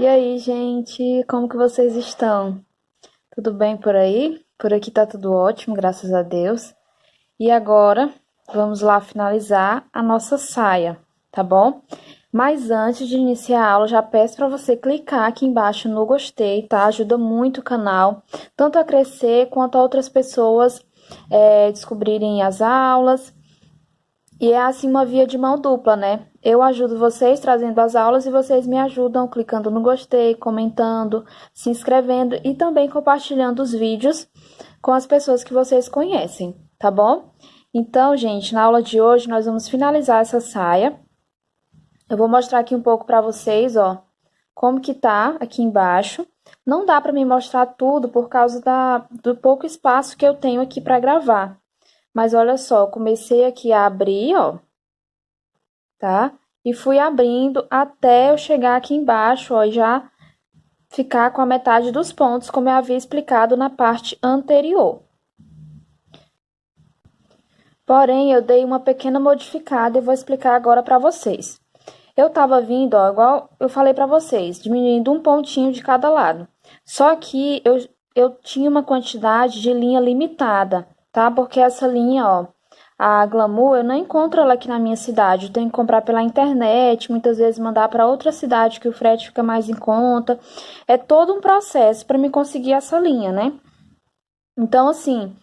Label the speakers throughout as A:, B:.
A: E aí, gente, como que vocês estão? Tudo bem por aí? Por aqui tá tudo ótimo, graças a Deus. E agora, vamos lá finalizar a nossa saia, tá bom? Mas antes de iniciar a aula, já peço para você clicar aqui embaixo no gostei, tá? Ajuda muito o canal, tanto a crescer quanto a outras pessoas descobrirem as aulas. E é assim uma via de mão dupla, né? Eu ajudo vocês trazendo as aulas e vocês me ajudam clicando no gostei, comentando, se inscrevendo e também compartilhando os vídeos com as pessoas que vocês conhecem, tá bom? Então, gente, na aula de hoje nós vamos finalizar essa saia. Eu vou mostrar aqui um pouco para vocês, ó, como que tá aqui embaixo. Não dá para me mostrar tudo por causa do pouco espaço que eu tenho aqui para gravar. Mas olha só, eu comecei aqui a abrir, ó, tá? E fui abrindo até eu chegar aqui embaixo, ó, e já ficar com a metade dos pontos, como eu havia explicado na parte anterior. Porém, eu dei uma pequena modificada e vou explicar agora para vocês. Eu tava vindo, ó, igual eu falei para vocês, diminuindo um pontinho de cada lado. Só que eu tinha uma quantidade de linha limitada, tá? Porque essa linha, ó, a Glamour, eu não encontro ela aqui na minha cidade. Eu tenho que comprar pela internet, muitas vezes mandar para outra cidade que o frete fica mais em conta. É todo um processo para me conseguir essa linha, né? Então, assim,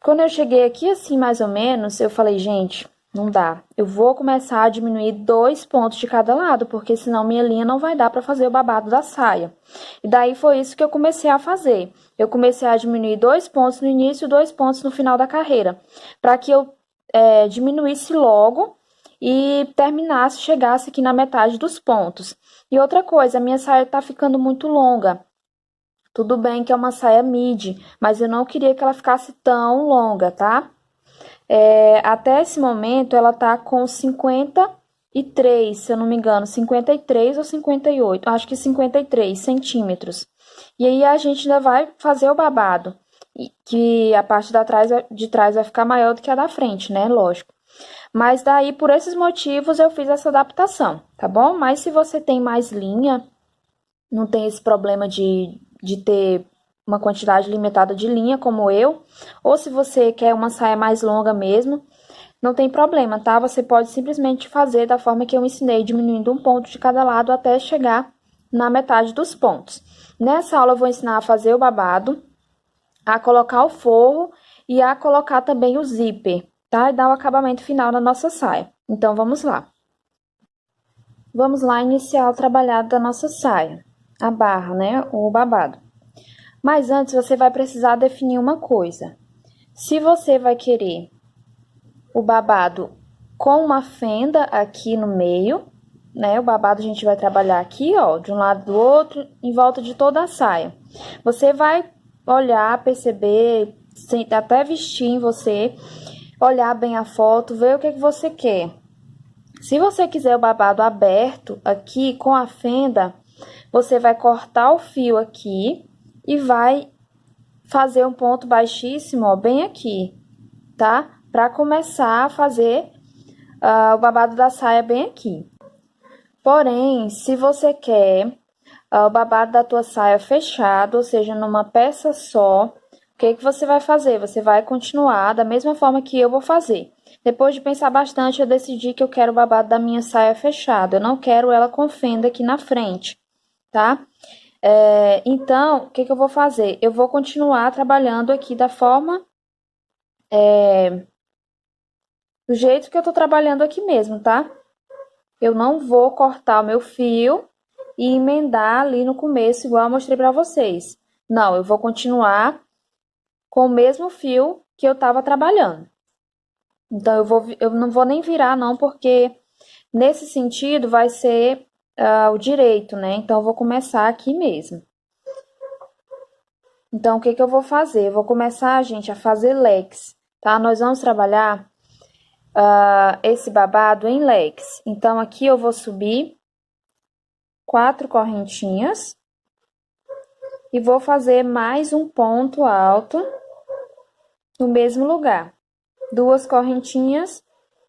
A: quando eu cheguei aqui, assim, mais ou menos, eu falei, gente, não dá. Eu vou começar a diminuir 2 pontos de cada lado, porque senão minha linha não vai dar para fazer o babado da saia. E daí foi isso que eu comecei a fazer. Eu comecei a diminuir 2 pontos no início e 2 pontos no final da carreira, para que eu diminuísse logo e terminasse, chegasse aqui na metade dos pontos. E outra coisa, a minha saia tá ficando muito longa. Tudo bem que é uma saia midi, mas eu não queria que ela ficasse tão longa, tá? Até esse momento ela tá com 53, se eu não me engano, 53 ou 58, acho que 53 centímetros. E aí a gente ainda vai fazer o babado, que a parte de trás vai ficar maior do que a da frente, né? Lógico. Mas daí, por esses motivos, eu fiz essa adaptação, tá bom? Mas se você tem mais linha, não tem esse problema de ter uma quantidade limitada de linha, como eu, ou se você quer uma saia mais longa mesmo, não tem problema, tá? Você pode simplesmente fazer da forma que eu ensinei, diminuindo um ponto de cada lado até chegar na metade dos pontos. Nessa aula eu vou ensinar a fazer o babado, a colocar o forro e a colocar também o zíper, tá? E dar o acabamento final na nossa saia. Então, vamos lá. Vamos lá iniciar o trabalhado da nossa saia, a barra, né? O babado. Mas antes você vai precisar definir uma coisa. Se você vai querer o babado com uma fenda aqui no meio, né? O babado a gente vai trabalhar aqui, ó, de um lado do outro, em volta de toda a saia. Você vai olhar, perceber, até vestir em você, olhar bem a foto, ver o que você quer. Se você quiser o babado aberto aqui com a fenda, você vai cortar o fio aqui e vai fazer um ponto baixíssimo, ó, bem aqui, tá? Para começar a fazer o babado da saia bem aqui. Porém, se você quer o babado da tua saia fechado, ou seja, numa peça só, o que que você vai fazer? Você vai continuar da mesma forma que eu vou fazer. Depois de pensar bastante, eu decidi que eu quero o babado da minha saia fechado. Eu não quero ela com fenda aqui na frente, tá? Então, o que que eu vou fazer? Eu vou continuar trabalhando aqui da forma, do jeito que eu tô trabalhando aqui mesmo, tá? Eu não vou cortar o meu fio e emendar ali no começo, igual eu mostrei pra vocês. Não, eu vou continuar com o mesmo fio que eu tava trabalhando. Então, eu não vou nem virar, não, porque nesse sentido vai ser o direito, né? Então, eu vou começar aqui mesmo. Então, o que que eu vou fazer? Eu vou começar, gente, a fazer leques, tá? Nós vamos trabalhar esse babado em leques. Então, aqui eu vou subir 4 correntinhas e vou fazer mais um ponto alto no mesmo lugar. 2 correntinhas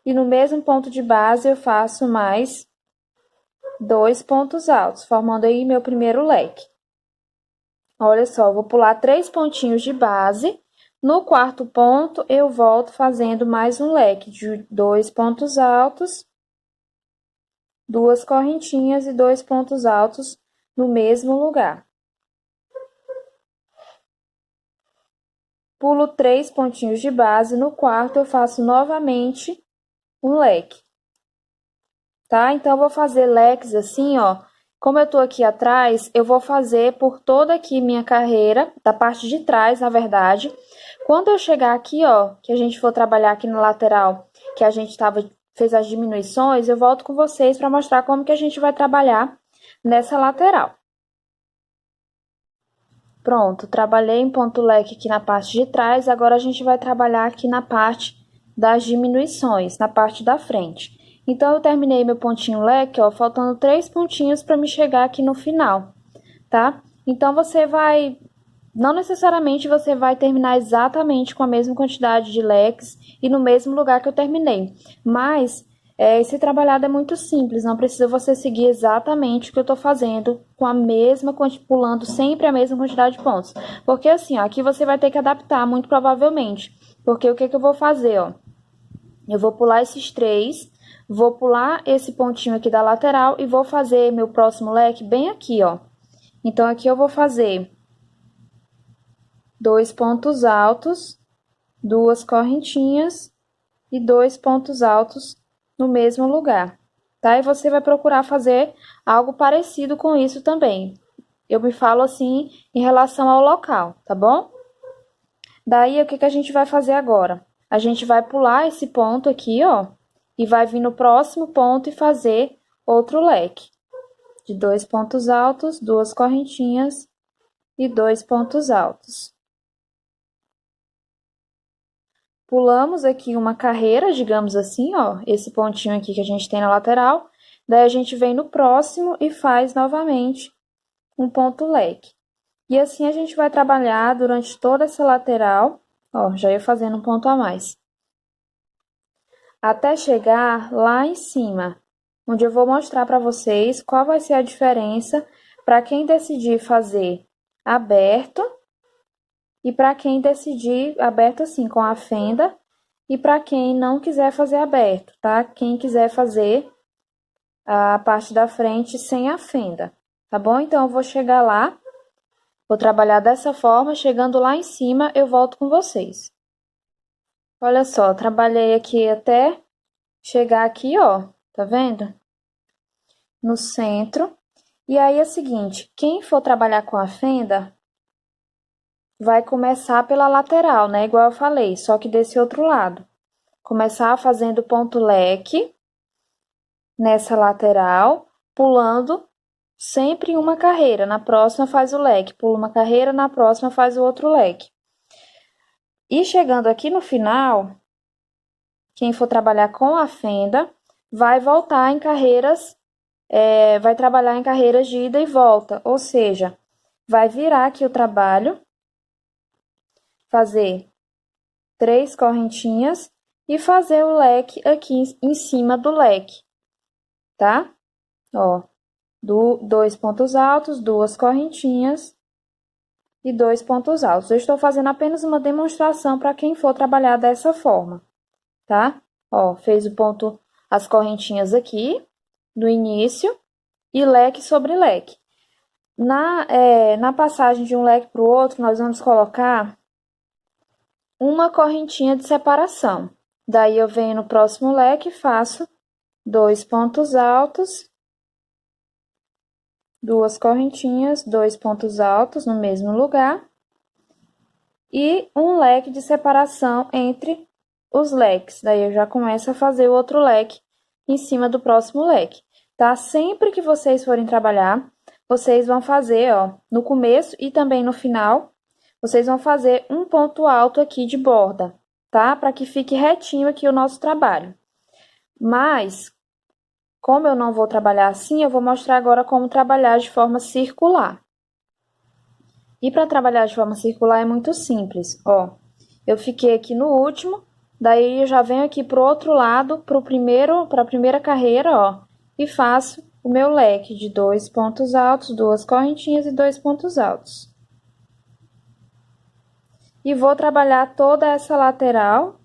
A: e no mesmo ponto de base eu faço mais 2 pontos altos, formando aí meu primeiro leque. Olha só, eu vou pular 3 pontinhos de base. No quarto ponto, eu volto fazendo mais um leque de 2 pontos altos, 2 correntinhas e 2 pontos altos no mesmo lugar. Pulo 3 pontinhos de base, no quarto eu faço novamente um leque. Tá? Então, eu vou fazer leques assim, ó. Como eu tô aqui atrás, eu vou fazer por toda aqui minha carreira, da parte de trás, na verdade. Quando eu chegar aqui, ó, que a gente for trabalhar aqui na lateral, que a gente fez as diminuições, eu volto com vocês para mostrar como que a gente vai trabalhar nessa lateral. Pronto, trabalhei em ponto leque aqui na parte de trás, agora a gente vai trabalhar aqui na parte das diminuições, na parte da frente. Então, eu terminei meu pontinho leque, ó, faltando 3 pontinhos para me chegar aqui no final, tá? Então, não necessariamente você vai terminar exatamente com a mesma quantidade de leques e no mesmo lugar que eu terminei, mas esse trabalhado é muito simples, não precisa você seguir exatamente o que eu tô fazendo com a mesma, pulando sempre a mesma quantidade de pontos. Porque assim, ó, aqui você vai ter que adaptar muito provavelmente, porque o que que eu vou fazer, ó? Eu vou pular esses 3, vou pular esse pontinho aqui da lateral e vou fazer meu próximo leque bem aqui, ó. Então, aqui eu vou fazer 2 pontos altos, 2 correntinhas e 2 pontos altos no mesmo lugar, tá? E você vai procurar fazer algo parecido com isso também. Eu me falo assim em relação ao local, tá bom? Daí, o que que a gente vai fazer agora? A gente vai pular esse ponto aqui, ó, e vai vir no próximo ponto e fazer outro leque de 2 pontos altos, 2 correntinhas e 2 pontos altos. Pulamos aqui uma carreira, digamos assim, ó, esse pontinho aqui que a gente tem na lateral. Daí, a gente vem no próximo e faz novamente um ponto leque. E assim a gente vai trabalhar durante toda essa lateral, ó, já ia fazendo um ponto a mais. Até chegar lá em cima, onde eu vou mostrar para vocês qual vai ser a diferença para quem decidir fazer aberto e para quem decidir aberto assim, com a fenda, e para quem não quiser fazer aberto, tá? Quem quiser fazer a parte da frente sem a fenda, tá bom? Então, eu vou chegar lá, vou trabalhar dessa forma, chegando lá em cima, eu volto com vocês. Olha só, trabalhei aqui até chegar aqui, ó, tá vendo? No centro. E aí é o seguinte, quem for trabalhar com a fenda, vai começar pela lateral, né? Igual eu falei, só que desse outro lado. Começar fazendo ponto leque nessa lateral, pulando sempre uma carreira. Na próxima faz o leque, pula uma carreira, na próxima faz o outro leque. E chegando aqui no final, quem for trabalhar com a fenda, vai voltar em carreiras, vai trabalhar em carreiras de ida e volta, ou seja, vai virar aqui o trabalho, fazer 3 correntinhas e fazer o leque aqui em cima do leque, tá? Ó, 2 pontos altos, 2 correntinhas e 2 pontos altos. Eu estou fazendo apenas uma demonstração para quem for trabalhar dessa forma, tá? Ó, fez o ponto, as correntinhas aqui, do início, e leque sobre leque. Na passagem de um leque para o outro, nós vamos colocar uma correntinha de separação. Daí, eu venho no próximo leque e faço 2 pontos altos, 2 correntinhas, 2 pontos altos no mesmo lugar e um leque de separação entre os leques. Daí, eu já começo a fazer o outro leque em cima do próximo leque, tá? Sempre que vocês forem trabalhar, vocês vão fazer, ó, no começo e também no final, vocês vão fazer um ponto alto aqui de borda, tá? Para que fique retinho aqui o nosso trabalho. Mas, como eu não vou trabalhar assim, eu vou mostrar agora como trabalhar de forma circular. E para trabalhar de forma circular é muito simples, ó. Eu fiquei aqui no último, daí eu já venho aqui pro outro lado, para a primeira carreira, ó, e faço o meu leque de 2 pontos altos, 2 correntinhas e 2 pontos altos. E vou trabalhar toda essa lateral,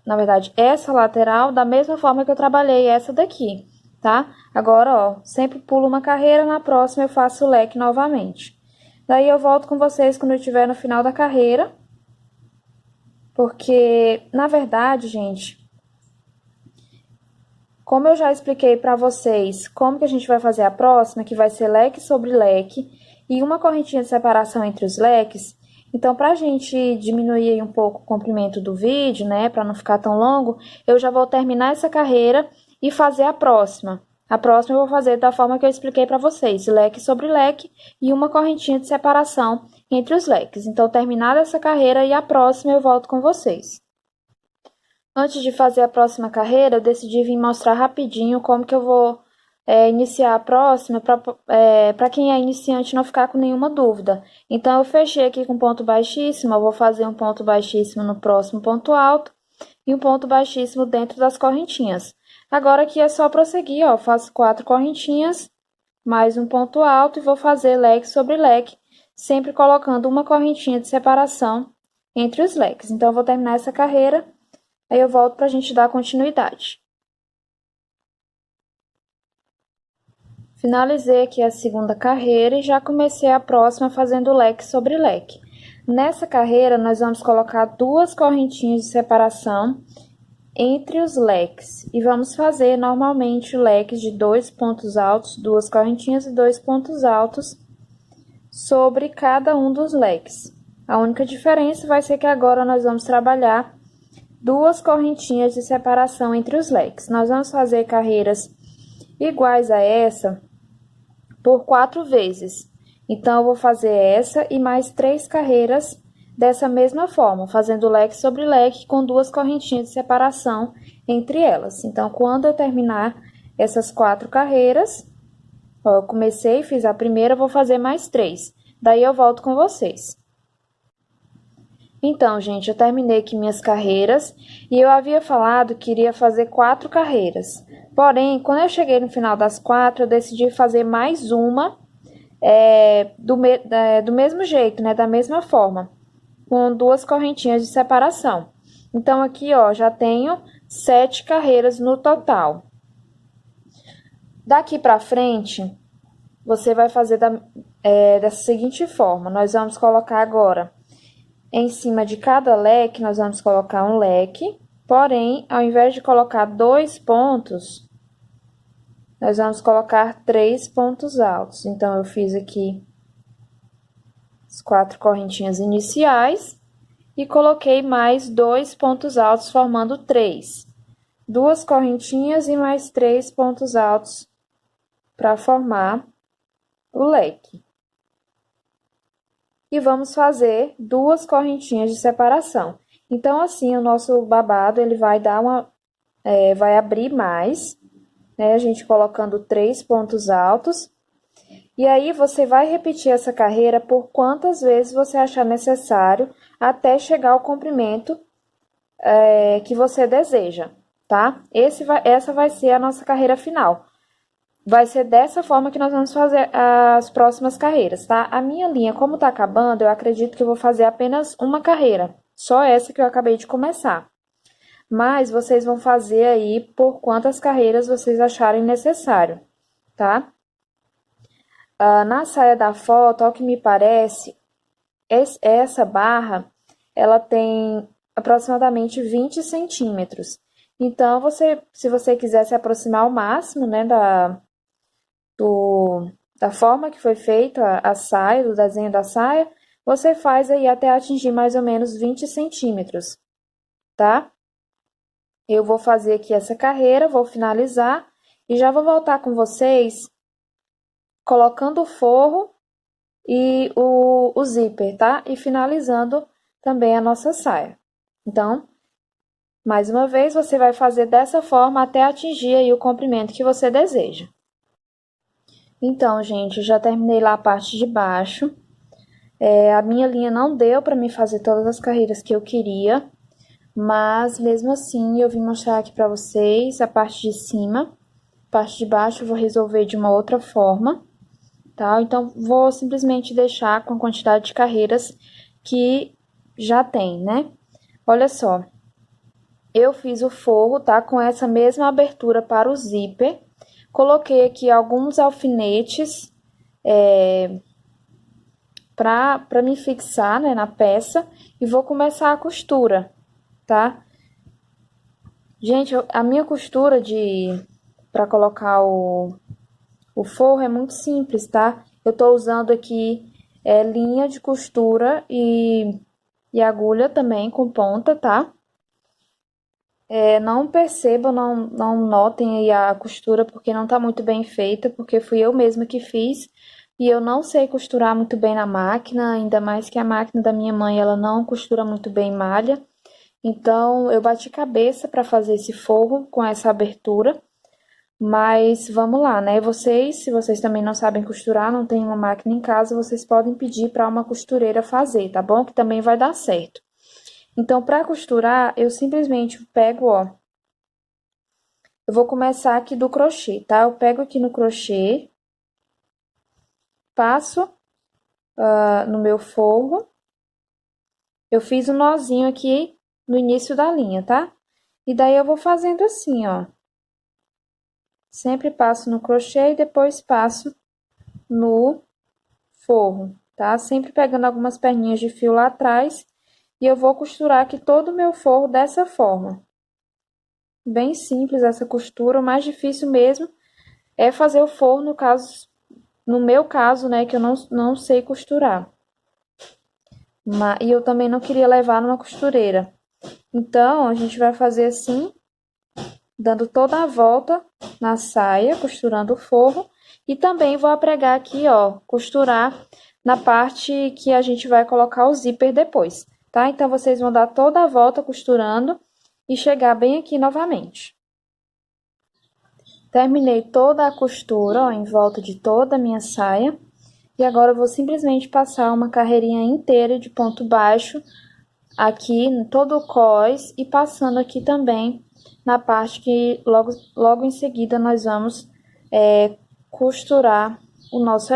A: na verdade, essa lateral, da mesma forma que eu trabalhei essa daqui, tá? Agora, ó, sempre pulo uma carreira, na próxima eu faço o leque novamente. Daí eu volto com vocês quando eu estiver no final da carreira, porque, na verdade, gente, como eu já expliquei para vocês como que a gente vai fazer a próxima, que vai ser leque sobre leque, e uma correntinha de separação entre os leques, então, para a gente diminuir um pouco o comprimento do vídeo, né, para não ficar tão longo, eu já vou terminar essa carreira e fazer a próxima. A próxima eu vou fazer da forma que eu expliquei para vocês, leque sobre leque e uma correntinha de separação entre os leques. Então, terminada essa carreira e a próxima eu volto com vocês. Antes de fazer a próxima carreira, eu decidi vir mostrar rapidinho como que eu vou iniciar a próxima, para quem é iniciante não ficar com nenhuma dúvida. Então, eu fechei aqui com ponto baixíssimo, eu vou fazer um ponto baixíssimo no próximo ponto alto e um ponto baixíssimo dentro das correntinhas. Agora, aqui é só prosseguir, ó, faço 4 correntinhas, mais um ponto alto e vou fazer leque sobre leque, sempre colocando uma correntinha de separação entre os leques. Então, eu vou terminar essa carreira, aí eu volto para a gente dar continuidade. Finalizei aqui a segunda carreira e já comecei a próxima fazendo leque sobre leque. Nessa carreira, nós vamos colocar 2 correntinhas de separação entre os leques. E vamos fazer normalmente leques de 2 pontos altos, 2 correntinhas e 2 pontos altos sobre cada um dos leques. A única diferença vai ser que agora nós vamos trabalhar 2 correntinhas de separação entre os leques. Nós vamos fazer carreiras iguais a essa por 4 vezes. Então, eu vou fazer essa e mais 3 carreiras dessa mesma forma, fazendo leque sobre leque com 2 correntinhas de separação entre elas. Então, quando eu terminar essas 4 carreiras, ó, eu comecei, fiz a primeira, vou fazer mais 3. Daí, eu volto com vocês. Então, gente, eu terminei aqui minhas carreiras e eu havia falado que iria fazer 4 carreiras. Porém, quando eu cheguei no final das 4, eu decidi fazer mais uma do mesmo jeito, né? Da mesma forma, com 2 correntinhas de separação. Então, aqui, ó, já tenho 7 carreiras no total. Daqui pra frente, você vai fazer dessa seguinte forma. Nós vamos colocar agora, em cima de cada leque, nós vamos colocar um leque. Porém, ao invés de colocar 2 pontos, nós vamos colocar 3 pontos altos. Então, eu fiz aqui as 4 correntinhas iniciais e coloquei mais 2 pontos altos, formando 3. 2 correntinhas e mais 3 pontos altos para formar o leque. E vamos fazer 2 correntinhas de separação. Então, assim, o nosso babado, ele vai dar vai abrir mais, né? A gente colocando 3 pontos altos. E aí, você vai repetir essa carreira por quantas vezes você achar necessário, até chegar ao comprimento que você deseja, tá? Essa vai ser a nossa carreira final. Vai ser dessa forma que nós vamos fazer as próximas carreiras, tá? A minha linha, como tá acabando, eu acredito que eu vou fazer apenas uma carreira. Só essa que eu acabei de começar. Mas vocês vão fazer aí por quantas carreiras vocês acharem necessário, tá? Na saia da foto, ao que me parece, essa barra, ela tem aproximadamente 20 centímetros. Então, se você quiser se aproximar ao máximo, né, da forma que foi feita a saia, do desenho da saia, você faz aí até atingir mais ou menos 20 centímetros, tá? Eu vou fazer aqui essa carreira, vou finalizar e já vou voltar com vocês colocando o forro e o zíper, tá? E finalizando também a nossa saia. Então, mais uma vez, você vai fazer dessa forma até atingir aí o comprimento que você deseja. Então, gente, eu já terminei lá a parte de baixo. A minha linha não deu para me fazer todas as carreiras que eu queria, mas mesmo assim eu vim mostrar aqui para vocês a parte de cima. parte de baixo eu vou resolver de uma outra forma, tá? Então, vou simplesmente deixar com a quantidade de carreiras que já tem, né? Olha só, eu fiz o forro, tá? Com essa mesma abertura para o zíper. Coloquei aqui alguns alfinetes para me fixar, né, na peça e vou começar a costura, tá? Gente, a minha costura para colocar o forro é muito simples, tá? Eu tô usando aqui linha de costura e agulha também com ponta, tá? Não percebam, não notem aí a costura porque não tá muito bem feita, porque fui eu mesma que fiz e eu não sei costurar muito bem na máquina, ainda mais que a máquina da minha mãe, ela não costura muito bem malha. Então, eu bati cabeça para fazer esse forro com essa abertura. Mas vamos lá, né? Vocês, se vocês também não sabem costurar, não tem uma máquina em casa, vocês podem pedir para uma costureira fazer, tá bom? Que também vai dar certo. Então, para costurar, eu simplesmente pego, ó. Eu vou começar aqui do crochê, tá? Eu pego aqui no crochê, passo no meu forro. Eu fiz um nozinho aqui no início da linha, tá? E daí eu vou fazendo assim, ó. Sempre passo no crochê e depois passo no forro, tá? Sempre pegando algumas perninhas de fio lá atrás e eu vou costurar aqui todo o meu forro dessa forma. Bem simples essa costura, o mais difícil mesmo é fazer o forro, no meu caso, né, que eu não sei costurar. E eu também não queria levar numa costureira. Então, a gente vai fazer assim, dando toda a volta na saia, costurando o forro. E também vou pregar aqui, ó, costurar na parte que a gente vai colocar o zíper depois, tá? Então, vocês vão dar toda a volta costurando e chegar bem aqui novamente. Terminei toda a costura, ó, em volta de toda a minha saia. E agora eu vou simplesmente passar uma carreirinha inteira de ponto baixo aqui em todo o cós e passando aqui também na parte que logo em seguida nós vamos costurar o nosso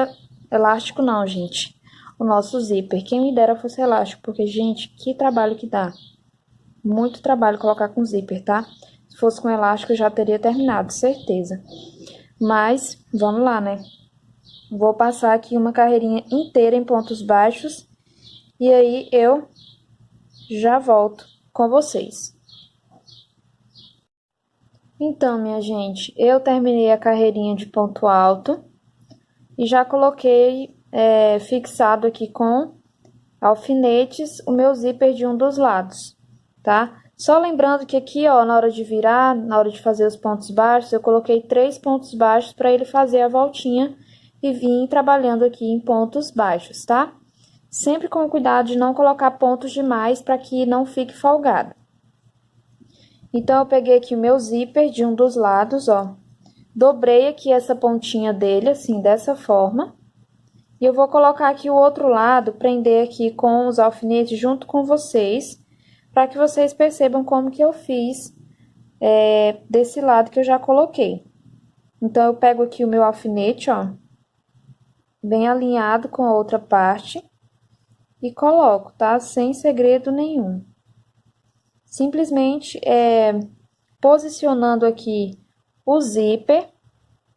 A: elástico, não, gente, o nosso zíper. Quem me dera fosse elástico, porque, gente, que trabalho que dá. Muito trabalho colocar com zíper, tá? Se fosse com elástico, eu já teria terminado, certeza. Mas, vamos lá, né? Vou passar aqui uma carreirinha inteira em pontos baixos e aí eu já volto com vocês. Então, minha gente, eu terminei a carreirinha de ponto alto e já coloquei fixado aqui com alfinetes o meu zíper de um dos lados, tá? Só lembrando que aqui, ó, na hora de virar, na hora de fazer os pontos baixos, eu coloquei 3 pontos baixos para ele fazer a voltinha e vim trabalhando aqui em pontos baixos, tá? Sempre com cuidado de não colocar pontos demais para que não fique folgado. Então, eu peguei aqui o meu zíper de um dos lados, ó. Dobrei aqui essa pontinha dele, assim, dessa forma. E eu vou colocar aqui o outro lado, prender aqui com os alfinetes junto com vocês, para que vocês percebam como que eu fiz desse lado que eu já coloquei. Então, eu pego aqui o meu alfinete, ó, bem alinhado com a outra parte e coloco, tá? Sem segredo nenhum. Simplesmente posicionando aqui o zíper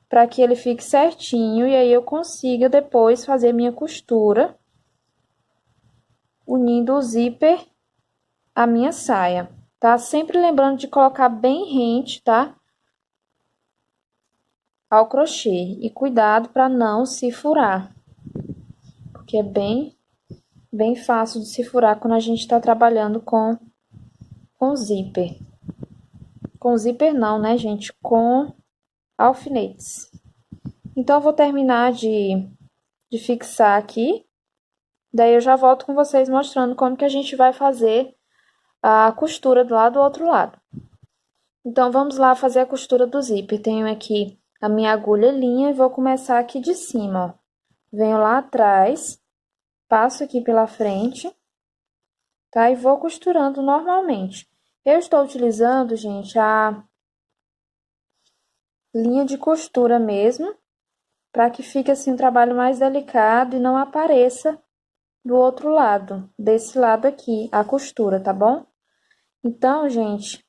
A: para que ele fique certinho e aí eu consiga depois fazer minha costura unindo o zíper à minha saia, tá? Sempre lembrando de colocar bem rente, tá? Ao crochê e cuidado para não se furar, porque é bem fácil de se furar quando a gente está trabalhando com zíper. Com zíper não, né, gente? Com alfinetes. Então, eu vou terminar de fixar aqui. Daí, eu já volto com vocês mostrando como que a gente vai fazer a costura do lado do outro lado. Então, vamos lá fazer a costura do zíper. Tenho aqui a minha agulha linha e vou começar aqui de cima, ó. Venho lá atrás, passo aqui pela frente, tá? E vou costurando normalmente. Eu estou utilizando, gente, linha de costura mesmo, para que fique assim um trabalho mais delicado e não apareça do outro lado, desse lado aqui, a costura, tá bom? Então, gente,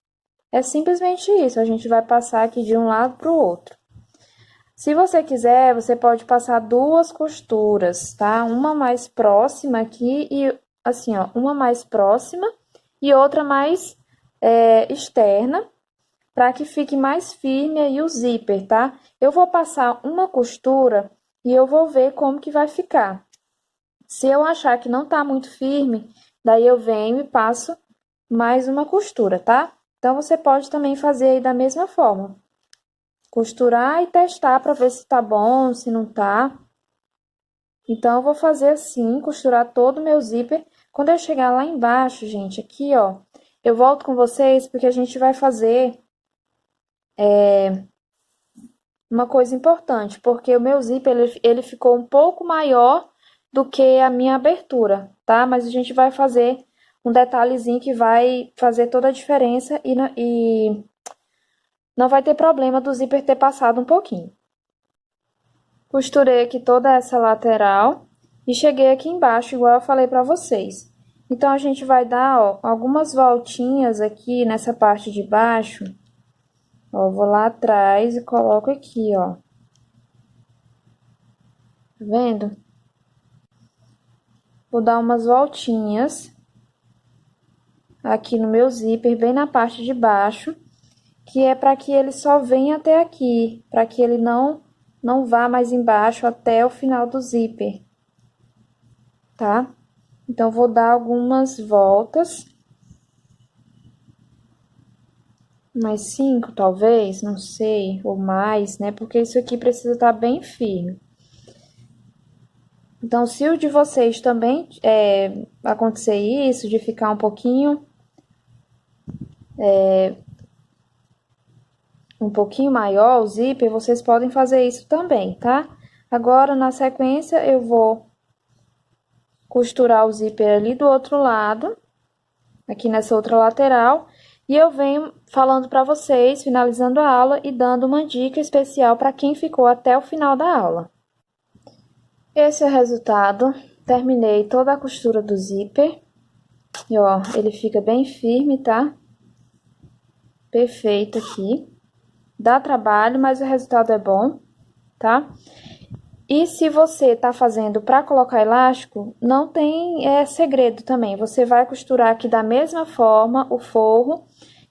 A: é simplesmente isso, a gente vai passar aqui de um lado para o outro. Se você quiser, você pode passar duas costuras, tá? Uma mais próxima aqui e assim, ó, uma mais próxima e outra mais externa, para que fique mais firme aí o zíper, tá? Eu vou passar uma costura e eu vou ver como que vai ficar. Se eu achar que não tá muito firme, daí eu venho e passo mais uma costura, tá? Então, você pode também fazer aí da mesma forma. Costurar e testar para ver se tá bom, se não tá. Então, eu vou fazer assim, costurar todo o meu zíper. Quando eu chegar lá embaixo, gente, aqui, ó, eu volto com vocês porque a gente vai fazer uma coisa importante, porque o meu zíper, ele ficou um pouco maior do que a minha abertura, tá? Mas a gente vai fazer um detalhezinho que vai fazer toda a diferença e não vai ter problema do zíper ter passado um pouquinho. Costurei aqui toda essa lateral e cheguei aqui embaixo, igual eu falei pra vocês. Então, a gente vai dar, ó, algumas voltinhas aqui nessa parte de baixo. Ó, vou lá atrás e coloco aqui, ó. Tá vendo? Vou dar umas voltinhas aqui no meu zíper, bem na parte de baixo, que é para que ele só venha até aqui, para que ele não vá mais embaixo até o final do zíper, tá? Então, vou dar algumas voltas, mais 5, talvez, não sei, ou mais, né? Porque isso aqui precisa estar bem firme. Então, se o de vocês também acontecer isso, de ficar um pouquinho maior o zíper, vocês podem fazer isso também, tá? Agora, na sequência, eu vou costurar o zíper ali do outro lado, aqui nessa outra lateral, e eu venho falando para vocês, finalizando a aula e dando uma dica especial para quem ficou até o final da aula. Esse é o resultado. Terminei toda a costura do zíper. E, ó, ele fica bem firme, tá? Perfeito aqui. Dá trabalho, mas o resultado é bom, tá? E se você tá fazendo para colocar elástico, não tem segredo também. Você vai costurar aqui da mesma forma o forro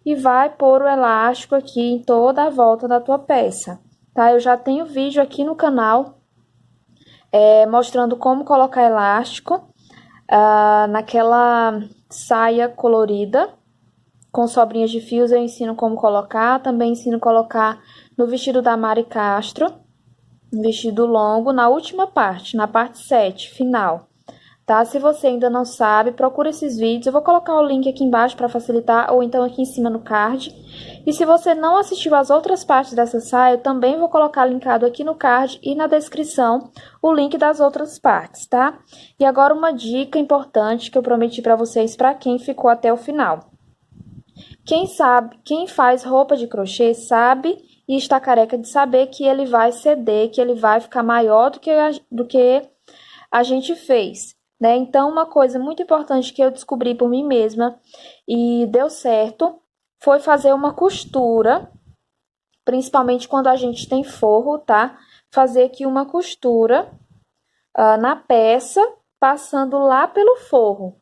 A: e vai pôr o elástico aqui em toda a volta da tua peça, tá? Eu já tenho vídeo aqui no canal mostrando como colocar elástico naquela saia colorida com sobrinhas de fios. Eu ensino como colocar, também ensino colocar no vestido da Mari Castro, um vestido longo, na última parte, na parte 7, final, tá? Se você ainda não sabe, procura esses vídeos, eu vou colocar o link aqui embaixo para facilitar, ou então aqui em cima no card. E se você não assistiu as outras partes dessa saia, eu também vou colocar linkado aqui no card e na descrição o link das outras partes, tá? E agora uma dica importante que eu prometi para vocês, para quem ficou até o final. Quem faz roupa de crochê sabe e está careca de saber que ele vai ceder, que ele vai ficar maior do que a gente fez, né? Então, uma coisa muito importante que eu descobri por mim mesma e deu certo foi fazer uma costura, principalmente quando a gente tem forro, tá? Fazer aqui uma costura na peça, passando lá pelo forro,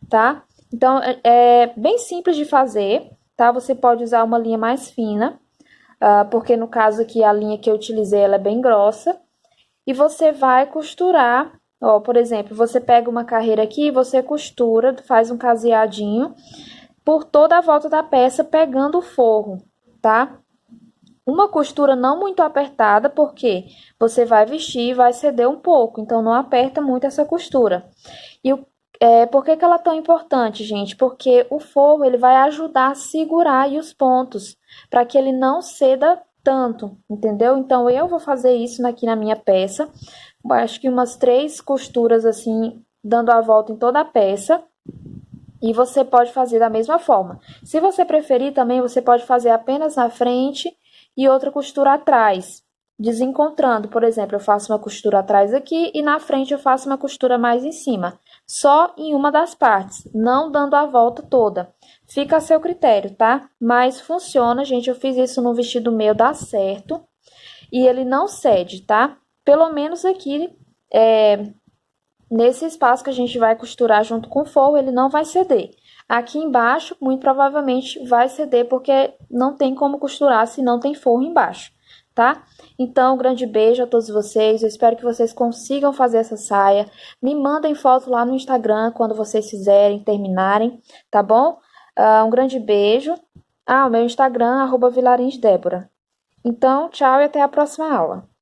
A: tá? Então, é bem simples de fazer, tá? Você pode usar uma linha mais fina, porque no caso aqui a linha que eu utilizei, ela é bem grossa. E você vai costurar, ó, por exemplo, você pega uma carreira aqui, você costura, faz um caseadinho por toda a volta da peça, pegando o forro, tá? Uma costura não muito apertada, porque você vai vestir e vai ceder um pouco, então não aperta muito essa costura. E por que ela é tão importante, gente? Porque o forro, ele vai ajudar a segurar aí os pontos, para que ele não ceda tanto, entendeu? Então, eu vou fazer isso aqui na minha peça, acho que umas 3 costuras assim, dando a volta em toda a peça. E você pode fazer da mesma forma. Se você preferir também, você pode fazer apenas na frente e outra costura atrás, desencontrando. Por exemplo, eu faço uma costura atrás aqui e na frente eu faço uma costura mais em cima, só em uma das partes, não dando a volta toda. Fica a seu critério, tá? Mas funciona, gente. Eu fiz isso no vestido meu, dá certo. E ele não cede, tá? Pelo menos aqui, nesse espaço que a gente vai costurar junto com o forro, ele não vai ceder. Aqui embaixo, muito provavelmente vai ceder, porque não tem como costurar se não tem forro embaixo, tá? Então, um grande beijo a todos vocês. Eu espero que vocês consigam fazer essa saia. Me mandem foto lá no Instagram quando vocês fizerem, terminarem, tá bom? Um grande beijo. O meu Instagram, @VilarinhosDébora. Então, tchau e até a próxima aula.